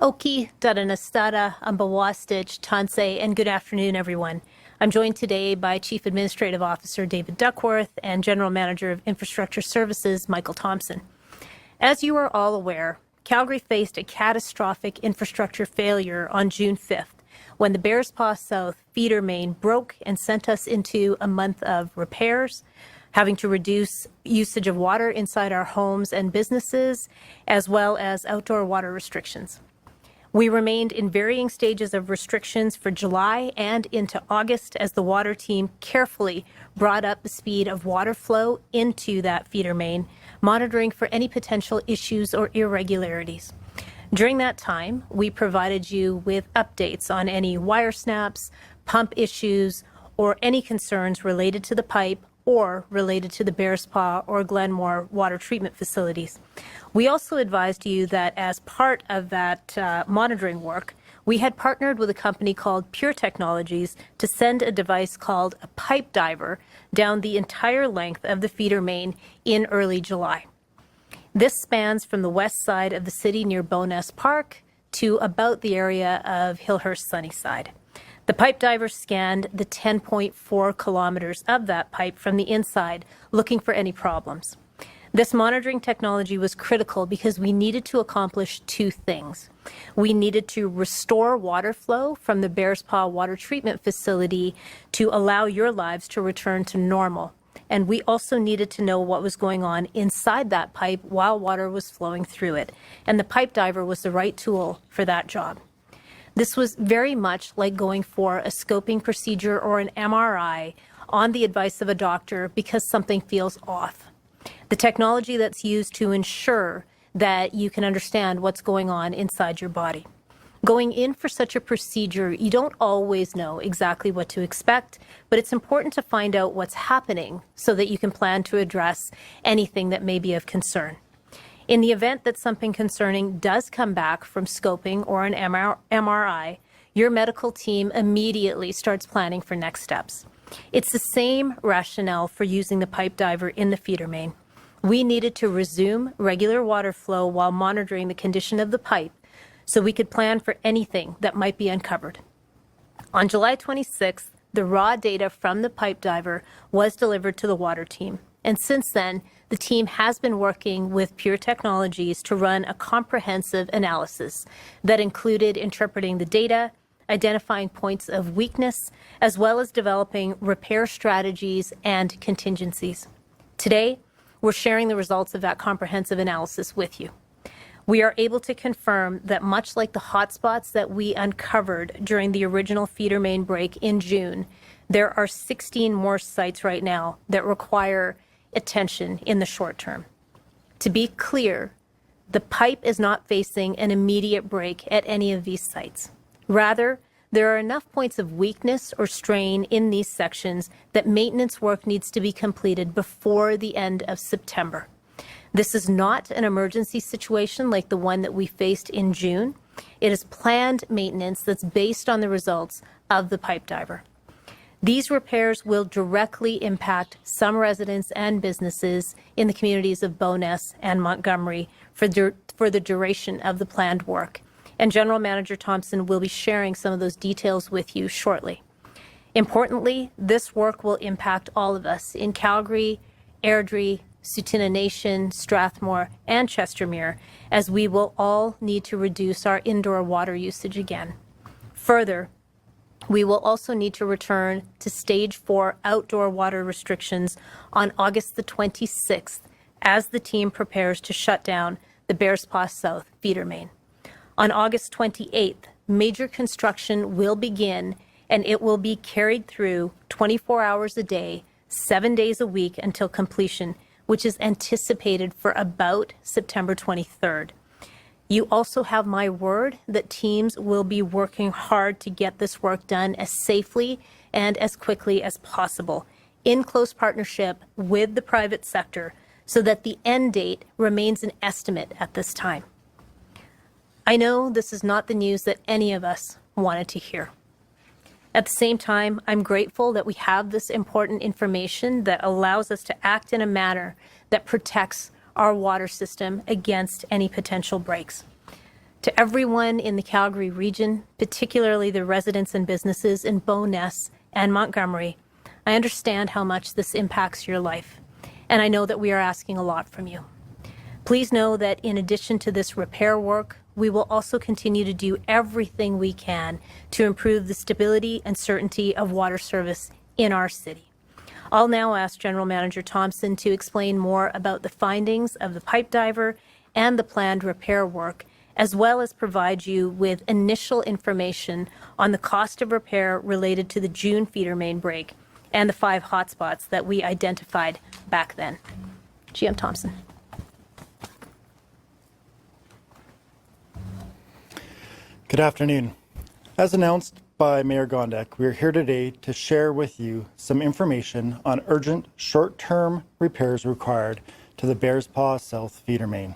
Oki, Dadanastada, Ambawastich, Tansei, and good afternoon, everyone. I'm joined today by Chief Administrative Officer David Duckworth and General Manager of Infrastructure Services Michael Thompson. As you are all aware, Calgary faced a catastrophic infrastructure failure on June 5th when the Bearspaw South feeder main broke and sent us into a month of repairs, having to reduce usage of water inside our homes and businesses, as well as outdoor water restrictions. We remained in varying stages of restrictions for July and into August as the water team carefully brought up the speed of water flow into that feeder main, monitoring for any potential issues or irregularities. During that time, we provided you with updates on any wire snaps, pump issues, or any concerns related to the pipe or related to the Bearspaw or Glenmore water treatment facilities. We also advised you that as part of that monitoring work, we had partnered with a company called Pure Technologies to send a device called a pipe diver down the entire length of the feeder main in early July. This spans from the west side of the city near Bowness Park to about the area of Hillhurst Sunnyside. The pipe diver scanned the 10.4 kilometers of that pipe from the inside, looking for any problems. This monitoring technology was critical because we needed to accomplish two things. We needed to restore water flow from the Bearspaw water treatment facility to allow your lives to return to normal. And we also needed to know what was going on inside that pipe while water was flowing through it. And the pipe diver was the right tool for that job. This was very much like going for a scoping procedure or an MRI on the advice of a doctor because something feels off. The technology that's used to ensure that you can understand what's going on inside your body. Going in for such a procedure, you don't always know exactly what to expect, but it's important to find out what's happening so that you can plan to address anything that may be of concern. In the event that something concerning does come back from scoping or an MRI, your medical team immediately starts planning for next steps. It's the same rationale for using the pipe diver in the feeder main. We needed to resume regular water flow while monitoring the condition of the pipe so we could plan for anything that might be uncovered. On July 26th, the raw data from the pipe diver was delivered to the water team. And since then, the team has been working with Pure Technologies to run a comprehensive analysis that included interpreting the data, identifying points of weakness, as well as developing repair strategies and contingencies. Today, we're sharing the results of that comprehensive analysis with you. We are able to confirm that much like the hotspots that we uncovered during the original feeder main break in June, there are 16 more sites right now that require attention in the short term. To be clear, the pipe is not facing an immediate break at any of these sites. Rather, there are enough points of weakness or strain in these sections that maintenance work needs to be completed before the end of September. This is not an emergency situation like the one that we faced in June. It is planned maintenance that's based on the results of the pipe diver. These repairs will directly impact some residents and businesses in the communities of Bowness and Montgomery for the duration of the planned work. And General Manager Thompson will be sharing some of those details with you shortly. Importantly, this work will impact all of us in Calgary, Airdrie, Tsuut'ina Nation, Strathmore, and Chestermere, as we will all need to reduce our indoor water usage again. Further, we will also need to return to Stage 4 outdoor water restrictions on August the 26th as the team prepares to shut down the Bearspaw South feeder main. On August 28th, major construction will begin and it will be carried through 24 hours a day, 7 days a week until completion, which is anticipated for about September 23rd. You also have my word that teams will be working hard to get this work done as safely and as quickly as possible, in close partnership with the private sector, so that the end date remains an estimate at this time. I know this is not the news that any of us wanted to hear. At the same time, I'm grateful that we have this important information that allows us to act in a manner that protects our water system against any potential breaks. To everyone in the Calgary region, particularly the residents and businesses in Bowness and Montgomery, I understand how much this impacts your life, and I know that we are asking a lot from you. Please know that in addition to this repair work, we will also continue to do everything we can to improve the stability and certainty of water service in our city. I'll now ask General Manager Thompson to explain more about the findings of the pipe diver and the planned repair work, as well as provide you with initial information on the cost of repair related to the June feeder main break and the 5 hotspots that we identified back then. GM Thompson. Good afternoon. As announced by Mayor Gondek, we are here today to share with you some information on urgent short-term repairs required to the Bears Paw South feeder main.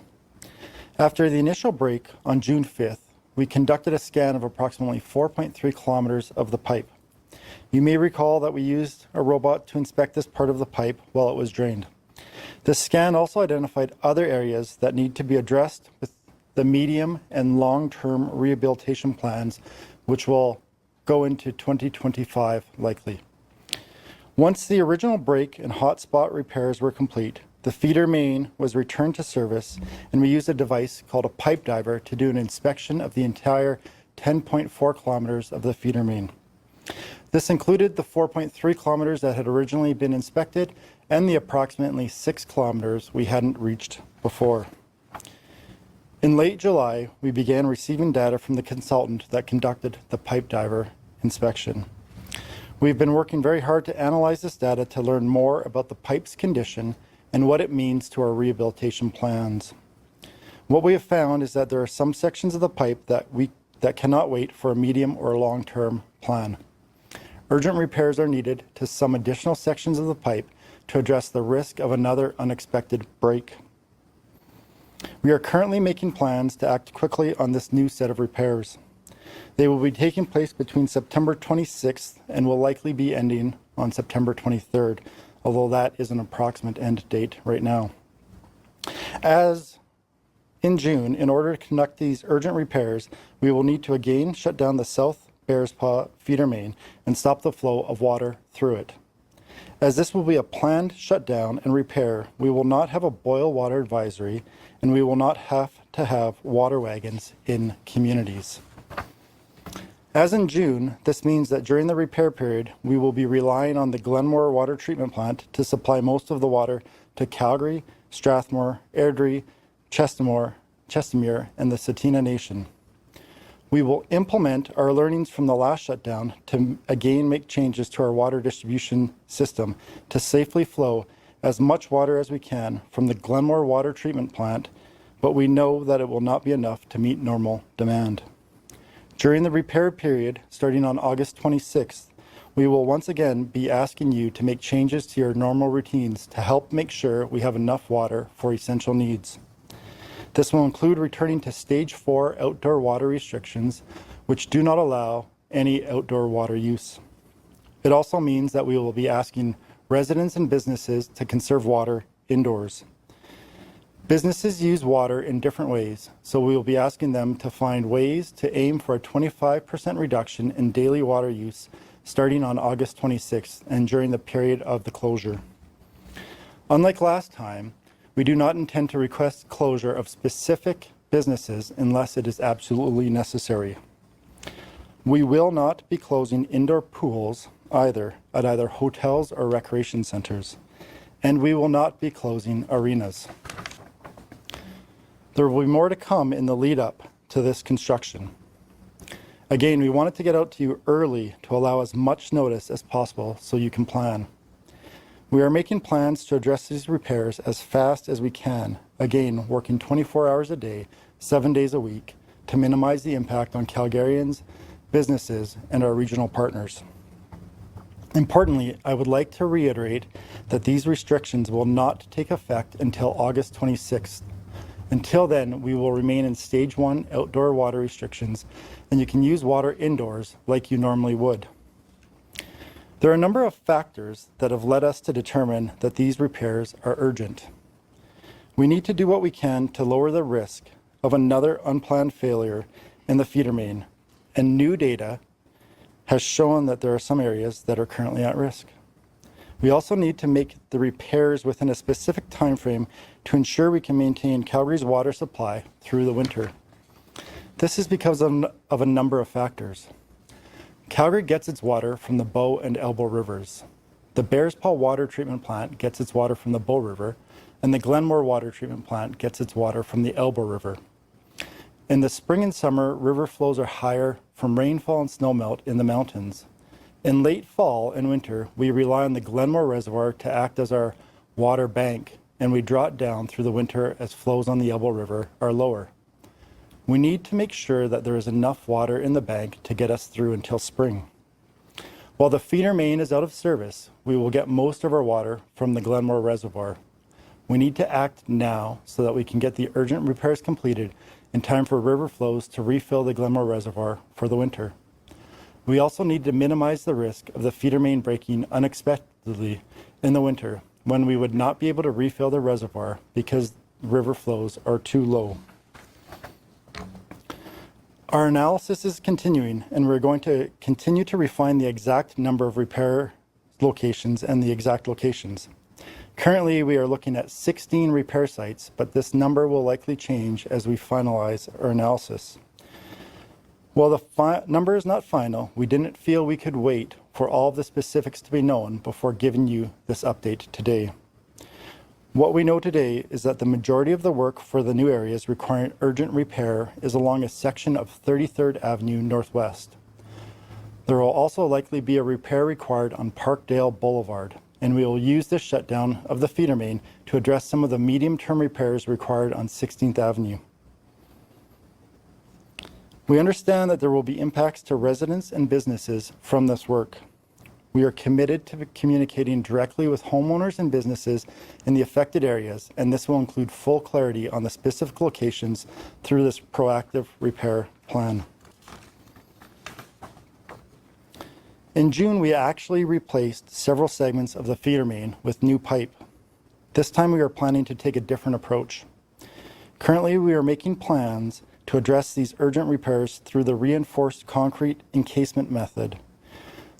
After the initial break on June 5th, we conducted a scan of approximately 4.3 kilometers of the pipe. You may recall that we used a robot to inspect this part of the pipe while it was drained. The scan also identified other areas that need to be addressed with the medium and long-term rehabilitation plans, which will go into 2025 likely. Once the original break and hotspot repairs were complete, the feeder main was returned to service, and we used a device called a pipe diver to do an inspection of the entire 10.4 kilometers of the feeder main. This included the 4.3 kilometers that had originally been inspected and the approximately 6 kilometers we hadn't reached before. In late July, we began receiving data from the consultant that conducted the pipe diver inspection. We've been working very hard to analyze this data to learn more about the pipe's condition and what it means to our rehabilitation plans. What we have found is that there are some sections of the pipe that cannot wait for a medium or long-term plan. Urgent repairs are needed to some additional sections of the pipe to address the risk of another unexpected break. We are currently making plans to act quickly on this new set of repairs. They will be taking place between September 26th and will likely be ending on September 23rd, although that is an approximate end date right now. As in June, in order to conduct these urgent repairs, we will need to again shut down the South Bears Paw feeder main and stop the flow of water through it. As this will be a planned shutdown and repair, we will not have a boil water advisory, and we will not have to have water wagons in communities. As in June, this means that during the repair period, we will be relying on the Glenmore Water Treatment Plant to supply most of the water to Calgary, Strathmore, Airdrie, Chestermere, and the Tsuut'ina Nation. We will implement our learnings from the last shutdown to again make changes to our water distribution system to safely flow as much water as we can from the Glenmore Water Treatment Plant, but we know that it will not be enough to meet normal demand. During the repair period, starting on August 26th, we will once again be asking you to make changes to your normal routines to help make sure we have enough water for essential needs. This will include returning to Stage 4 outdoor water restrictions, which do not allow any outdoor water use. It also means that we will be asking residents and businesses to conserve water indoors. Businesses use water in different ways, so we will be asking them to find ways to aim for a 25% reduction in daily water use starting on August 26th and during the period of the closure. Unlike last time, we do not intend to request closure of specific businesses unless it is absolutely necessary. We will not be closing indoor pools either at either hotels or recreation centers, and we will not be closing arenas. There will be more to come in the lead up to this construction. Again, we wanted to get out to you early to allow as much notice as possible so you can plan. We are making plans to address these repairs as fast as we can, again, working 24 hours a day, 7 days a week, to minimize the impact on Calgarians, businesses, and our regional partners. Importantly, I would like to reiterate that these restrictions will not take effect until August 26th. Until then, we will remain in Stage 1 outdoor water restrictions, and you can use water indoors like you normally would. There are a number of factors that have led us to determine that these repairs are urgent. We need to do what we can to lower the risk of another unplanned failure in the feeder main, and new data has shown that there are some areas that are currently at risk. We also need to make the repairs within a specific time frame to ensure we can maintain Calgary's water supply through the winter. This is because of a number of factors. Calgary gets its water from the Bow and Elbow rivers. The Bears Paw Water Treatment Plant gets its water from the Bow River, and the Glenmore Water Treatment Plant gets its water from the Elbow River. In the spring and summer, river flows are higher from rainfall and snowmelt in the mountains. In late fall and winter, we rely on the Glenmore Reservoir to act as our water bank, and we draw it down through the winter as flows on the Elbow River are lower. We need to make sure that there is enough water in the bank to get us through until spring. While the feeder main is out of service, we will get most of our water from the Glenmore Reservoir. We need to act now so that we can get the urgent repairs completed in time for river flows to refill the Glenmore Reservoir for the winter. We also need to minimize the risk of the feeder main breaking unexpectedly in the winter when we would not be able to refill the reservoir because river flows are too low. Our analysis is continuing, and we're going to continue to refine the exact number of repair locations and the exact locations. Currently, we are looking at 16 repair sites, but this number will likely change as we finalize our analysis. While the number is not final, we didn't feel we could wait for all of the specifics to be known before giving you this update today. What we know today is that the majority of the work for the new areas requiring urgent repair is along a section of 33rd Avenue Northwest. There will also likely be a repair required on Parkdale Boulevard, and we will use this shutdown of the feeder main to address some of the medium-term repairs required on 16th Avenue. We understand that there will be impacts to residents and businesses from this work. We are committed to communicating directly with homeowners and businesses in the affected areas, and this will include full clarity on the specific locations through this proactive repair plan. In June, we actually replaced several segments of the feeder main with new pipe. This time we are planning to take a different approach. Currently, we are making plans to address these urgent repairs through the reinforced concrete encasement method.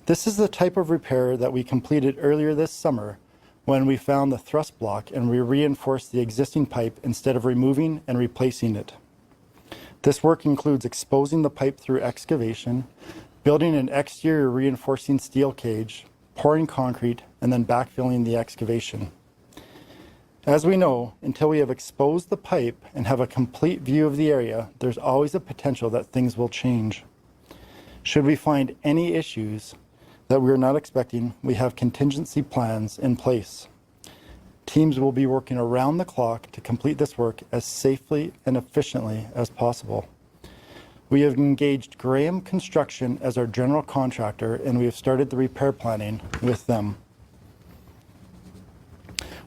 This is the type of repair that we completed earlier this summer when we found the thrust block and we reinforced the existing pipe instead of removing and replacing it. This work includes exposing the pipe through excavation, building an exterior reinforcing steel cage, pouring concrete, and then backfilling the excavation. As we know, until we have exposed the pipe and have a complete view of the area, there's always a potential that things will change. Should we find any issues that we are not expecting, we have contingency plans in place. Teams will be working around the clock to complete this work as safely and efficiently as possible. We have engaged Graham Construction as our general contractor, and we have started the repair planning with them.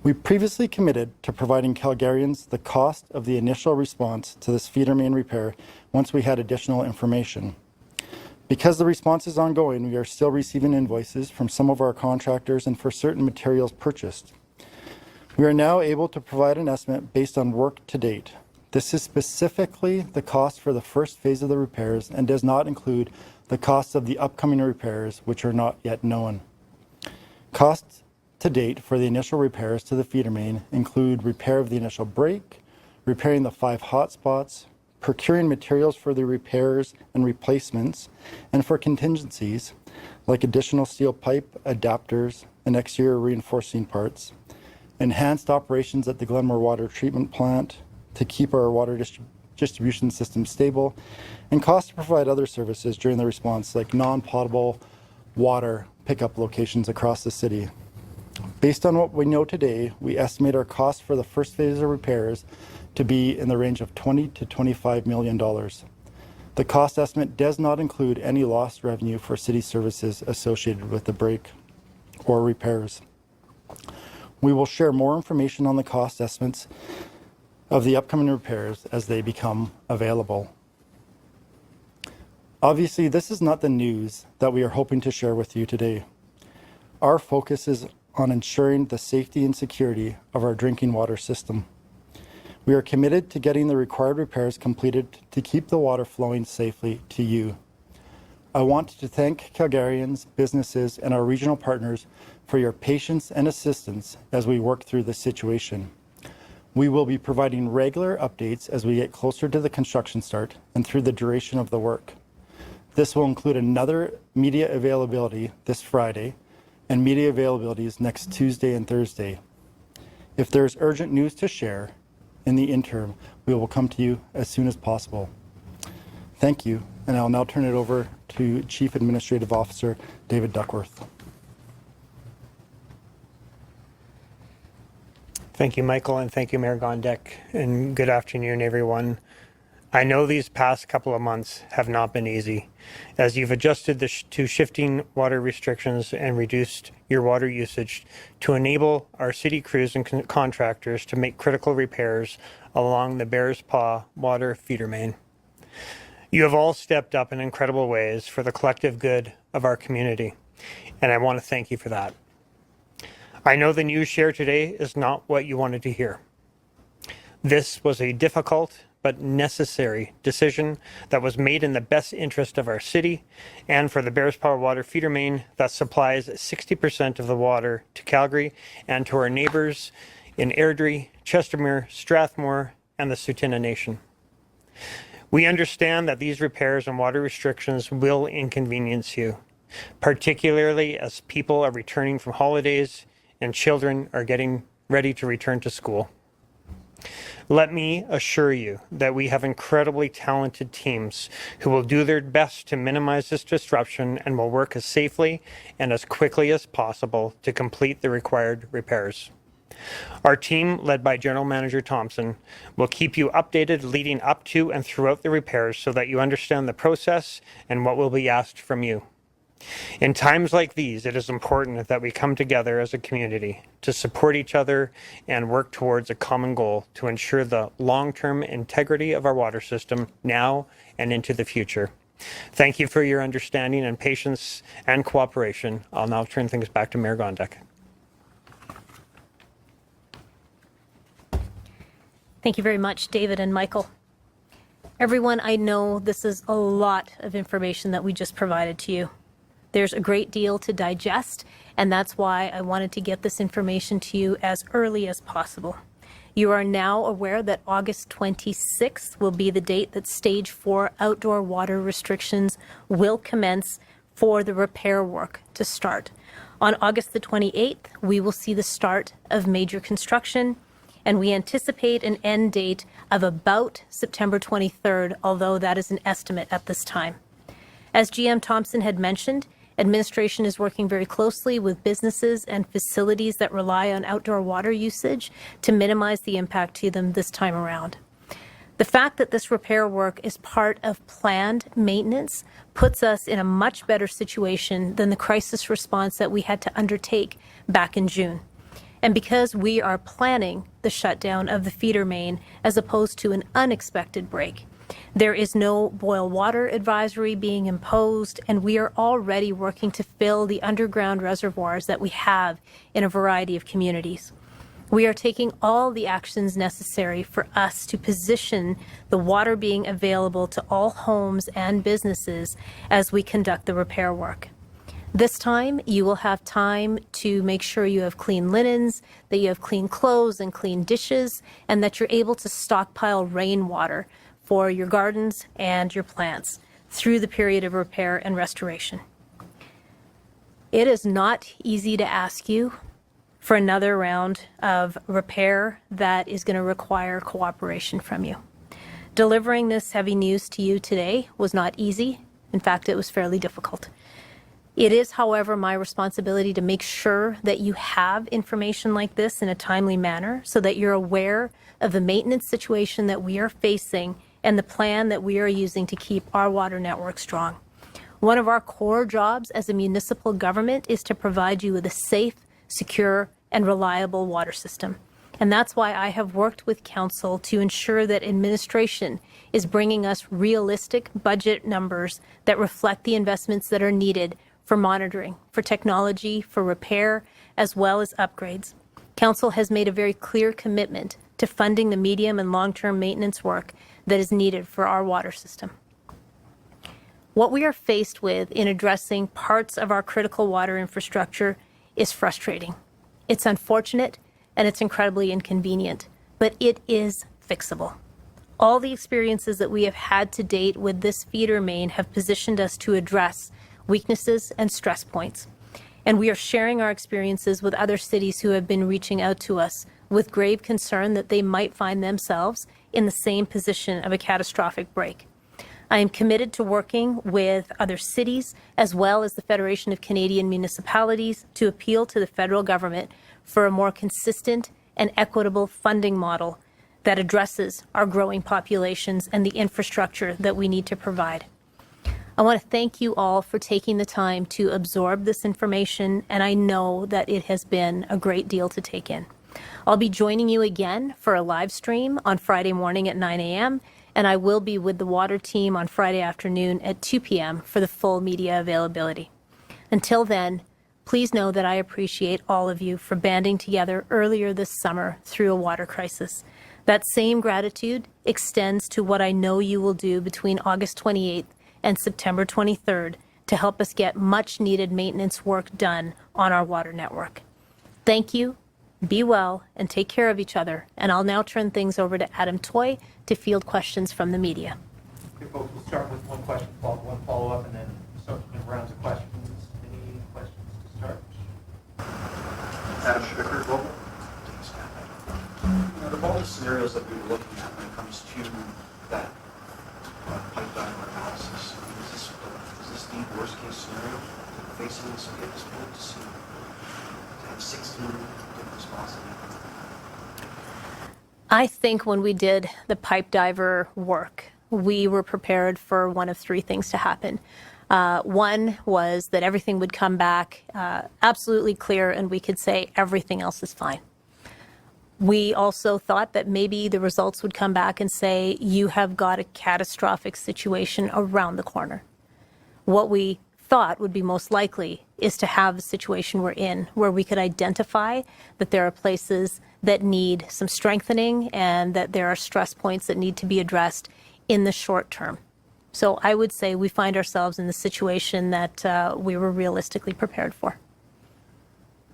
We previously committed to providing Calgarians the cost of the initial response to this feeder main repair once we had additional information. Because the response is ongoing, we are still receiving invoices from some of our contractors and for certain materials purchased. We are now able to provide an estimate based on work to date. This is specifically the cost for the first phase of the repairs and does not include the costs of the upcoming repairs, which are not yet known. Costs to date for the initial repairs to the feeder main include repair of the initial break, repairing the 5 hotspots, procuring materials for the repairs and replacements, and for contingencies like additional steel pipe, adapters, and exterior reinforcing parts, enhanced operations at the Glenmore Water Treatment Plant to keep our water distribution system stable, and costs to provide other services during the response like non-potable water pickup locations across the city. Based on what we know today, we estimate our cost for the first phase of repairs to be in the range of $20 to $25 million. The cost estimate does not include any lost revenue for city services associated with the break or repairs. We will share more information on the cost estimates of the upcoming repairs as they become available. Obviously, this is not the news that we are hoping to share with you today. Our focus is on ensuring the safety and security of our drinking water system. We are committed to getting the required repairs completed to keep the water flowing safely to you. I want to thank Calgarians, businesses, and our regional partners for your patience and assistance as we work through this situation. We will be providing regular updates as we get closer to the construction start and through the duration of the work. This will include another media availability this Friday and media availabilities next Tuesday and Thursday. If there is urgent news to share in the interim, we will come to you as soon as possible. Thank you, and I'll now turn it over to Chief Administrative Officer David Duckworth. Thank you, Michael, and thank you, Mayor Gondek, and good afternoon, everyone. I know these past couple of months have not been easy, as you've adjusted to shifting water restrictions and reduced your water usage to enable our city crews and contractors to make critical repairs along the Bears Paw water feeder main. You have all stepped up in incredible ways for the collective good of our community, and I want to thank you for that. I know the news shared today is not what you wanted to hear. This was a difficult but necessary decision that was made in the best interest of our city and for the Bears Paw water feeder main that supplies 60% of the water to Calgary and to our neighbors in Airdrie, Chestermere, Strathmore, and the Tsuut'ina Nation. We understand that these repairs and water restrictions will inconvenience you, particularly as people are returning from holidays and children are getting ready to return to school. Let me assure you that we have incredibly talented teams who will do their best to minimize this disruption and will work as safely and as quickly as possible to complete the required repairs. Our team, led by General Manager Thompson, will keep you updated leading up to and throughout the repairs so that you understand the process and what will be asked from you. In times like these, it is important that we come together as a community to support each other and work towards a common goal to ensure the long-term integrity of our water system now and into the future. Thank you for your understanding and patience and cooperation. I'll now turn things back to Mayor Gondek. Thank you very much, David and Michael. Everyone, I know this is a lot of information that we just provided to you. There's a great deal to digest, and that's why I wanted to get this information to you as early as possible. You are now aware that August 26th will be the date that Stage 4 outdoor water restrictions will commence for the repair work to start. On August the 28th, we will see the start of major construction, and we anticipate an end date of about September 23rd, although that is an estimate at this time. As GM Thompson had mentioned, administration is working very closely with businesses and facilities that rely on outdoor water usage to minimize the impact to them this time around. The fact that this repair work is part of planned maintenance puts us in a much better situation than the crisis response that we had to undertake back in June. And because we are planning the shutdown of the feeder main as opposed to an unexpected break, there is no boil water advisory being imposed, and we are already working to fill the underground reservoirs that we have in a variety of communities. We are taking all the actions necessary for us to position the water being available to all homes and businesses as we conduct the repair work. This time, you will have time to make sure you have clean linens, that you have clean clothes and clean dishes, and that you're able to stockpile rainwater for your gardens and your plants through the period of repair and restoration. It is not easy to ask you for another round of repair that is going to require cooperation from you. Delivering this heavy news to you today was not easy. In fact, it was fairly difficult. It is, however, my responsibility to make sure that you have information like this in a timely manner so that you're aware of the maintenance situation that we are facing and the plan that we are using to keep our water network strong. One of our core jobs as a municipal government is to provide you with a safe, secure, and reliable water system. And that's why I have worked with Council to ensure that administration is bringing us realistic budget numbers that reflect the investments that are needed for monitoring, for technology, for repair, as well as upgrades. Council has made a very clear commitment to funding the medium and long-term maintenance work that is needed for our water system. What we are faced with in addressing parts of our critical water infrastructure is frustrating. It's unfortunate and it's incredibly inconvenient, but it is fixable. All the experiences that we have had to date with this feeder main have positioned us to address weaknesses and stress points. And we are sharing our experiences with other cities who have been reaching out to us with grave concern that they might find themselves in the same position of a catastrophic break. I am committed to working with other cities as well as the Federation of Canadian Municipalities to appeal to the federal government for a more consistent and equitable funding model that addresses our growing populations and the infrastructure that we need to provide. I want to thank you all for taking the time to absorb this information, and I know that it has been a great deal to take in. I'll be joining you again for a live stream on Friday morning at 9 a.m., and I will be with the water team on Friday afternoon at 2 p.m. for the full media availability. Until then, please know that I appreciate all of you for banding together earlier this summer through a water crisis. That same gratitude extends to what I know you will do between August 28th and September 23rd to help us get much needed maintenance work done on our water network. Thank you, be well, and take care of each other. And I'll now turn things over to Adam Toy to field questions from the media. Okay, folks, we'll start with one question, one follow-up, and then subsequent rounds of questions. Any questions to start? Adam Schricker, Global. Of all the scenarios that we were looking at when it comes to that pipeline analysis, is this the worst case scenario facing the city at this point to have 16 different responses? I think when we did the pipe diver work, we were prepared for one of three things to happen. One was that everything would come back absolutely clear and we could say everything else is fine. We also thought that maybe the results would come back and say, you have got a catastrophic situation around the corner. What we thought would be most likely is to have the situation we're in, where we could identify that there are places that need some strengthening and that there are stress points that need to be addressed in the short term. So I would say we find ourselves in the situation that we were realistically prepared for.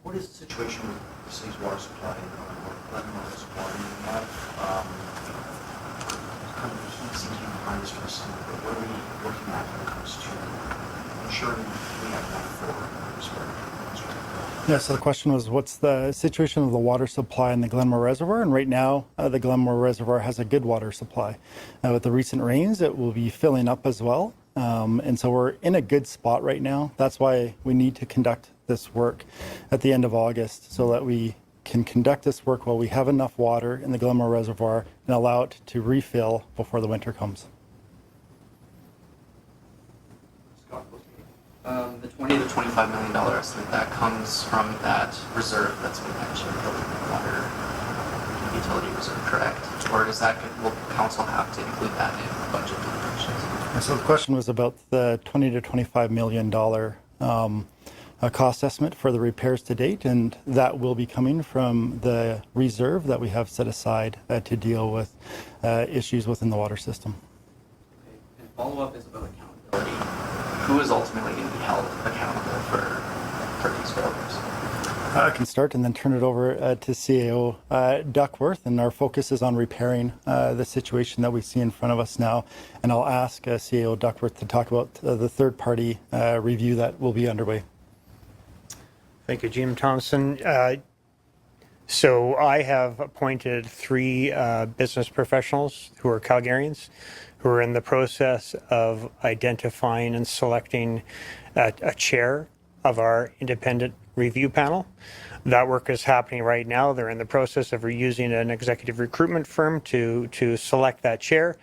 What is the situation with the city's water supply and water supply? We have kind of heat sinking behind us for summer, but what are we looking at when it comes to ensuring we have enough for spring? Yeah, so the question was, what's the situation of the water supply in the Glenmore Reservoir? And right now, the Glenmore Reservoir has a good water supply. With the recent rains, it will be filling up as well. And so we're in a good spot right now. That's why we need to conduct this work at the end of August so that we can conduct this work while we have enough water in the Glenmore Reservoir and allow it to refill before the winter comes. The $20 to $25 million estimate, that comes from that reserve that's been mentioned, the water utility reserve, correct? Or does that, will council have to include that in budget deliberations? So the question was about the $20 to $25 million cost estimate for the repairs to date, and that will be coming from the reserve that we have set aside to deal with issues within the water system. Okay. And follow-up is about accountability. Who is ultimately going to be held accountable for these failures? I can start and then turn it over to CAO Duckworth, and our focus is on repairing the situation that we see in front of us now. And I'll ask CAO Duckworth to talk about the third-party review that will be underway. Thank you, Jim Thompson. So I have appointed three business professionals who are Calgarians, who are in the process of identifying and selecting a chair of our independent review panel. That work is happening right now. They're in the process of using an executive recruitment firm to select that chair.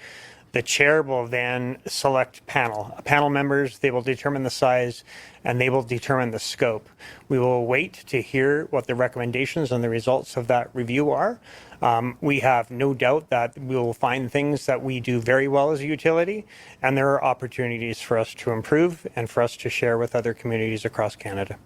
The chair will then select panel members. They will determine the size and they will determine the scope. We will wait to hear what the recommendations and the results of that review are. We have no doubt that we will find things that we do very well as a utility, and there are opportunities for us to improve and for us to share with other communities across Canada.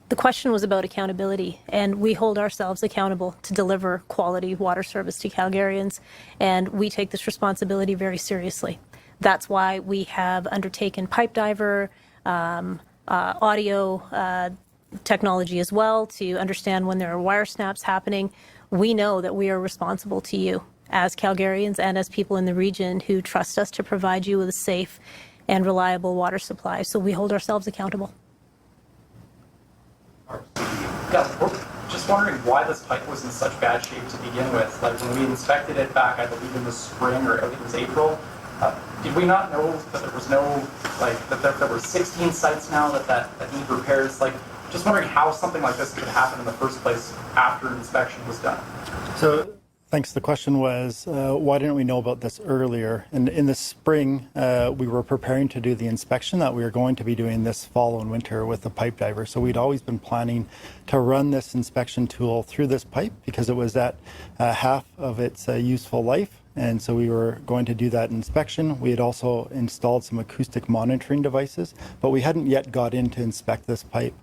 The question was about accountability, and we hold ourselves accountable to deliver quality water service to Calgarians, and we take this responsibility very seriously. That's why we have undertaken pipe diver, audio technology as well to understand when there are wire snaps happening. We know that we are responsible to you as Calgarians and as people in the region who trust us to provide you with a safe and reliable water supply. So we hold ourselves accountable. Yeah, we're just wondering why this pipe was in such bad shape to begin with. Like when we inspected it back, I believe in the spring, or I think it was April, did we not know that there was no, like, that there were 16 sites now that need repairs? Like, just wondering how something like this could happen in the first place after inspection was done. So thanks. The question was, why didn't we know about this earlier? And in the spring, we were preparing to do the inspection that we were going to be doing this fall and winter with the pipe diver. So we'd always been planning to run this inspection tool through this pipe because it was at half of its useful life. And so we were going to do that inspection. We had also installed some acoustic monitoring devices, but we hadn't yet got in to inspect this pipe.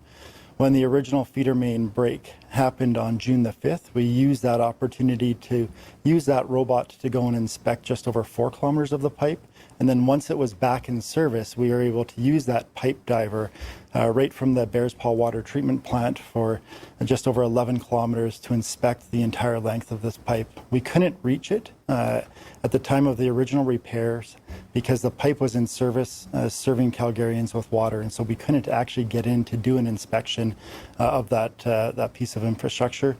When the original feeder main break happened on June the 5th, we used that opportunity to use that robot to go and inspect just over 4 kilometers of the pipe. And then once it was back in service, we were able to use that pipe diver right from the Bears Paw water treatment plant for just over 11 kilometers to inspect the entire length of this pipe. We couldn't reach it at the time of the original repairs because the pipe was in service serving Calgarians with water, and so we couldn't actually get in to do an inspection of that piece of infrastructure.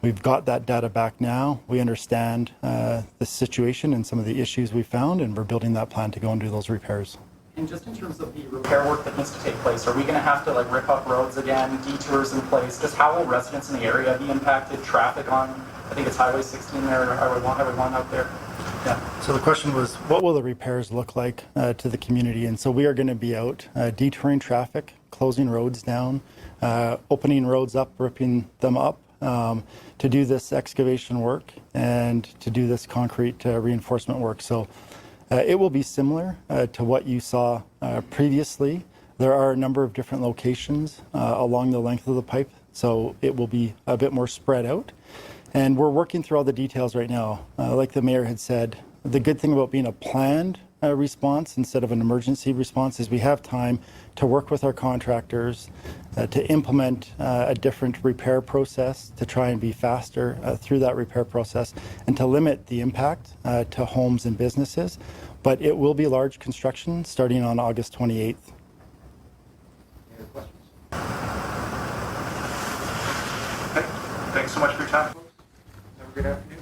We've got that data back now. We understand the situation and some of the issues we found, and we're building that plan to go and do those repairs. And just in terms of the repair work that needs to take place, are we going to have to like rip up roads again, detours in place? Just how will residents in the area be impacted? Traffic on, I think it's Highway 16 there, or Highway 1 out there? Yeah. So the question was, what will the repairs look like to the community? And so we are going to be out detouring traffic, closing roads down, opening roads up, ripping them up to do this excavation work and to do this concrete reinforcement work. So it will be similar to what you saw previously. There are a number of different locations along the length of the pipe, so it will be a bit more spread out. And we're working through all the details right now. Like the mayor had said, the good thing about being a planned response instead of an emergency response is we have time to work with our contractors to implement a different repair process to try and be faster through that repair process and to limit the impact to homes and businesses. But it will be large construction starting on August 28th. Any other questions? Okay, thanks so much for your time, folks. Have a good afternoon.